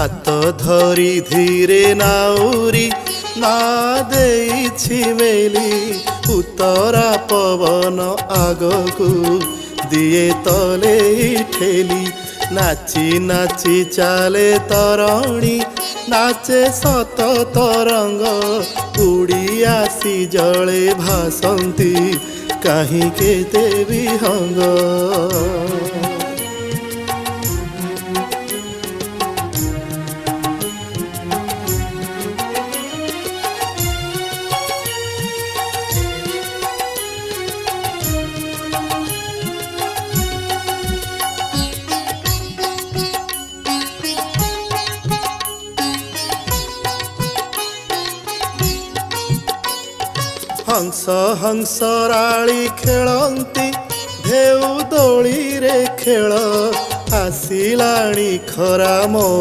हाथ धरी धीरे नाउरी ना देइछि मेली उतरा पवन आगकू दिए तले ठेली नाची नाची चाले तरणी नाचे सत तरंग उड़ी आसी जले भासंती कहीं केते विहंग हंस हंसराळी खेळंती ढेउ दोळी रे खेळ आसिलाणी खरा मौ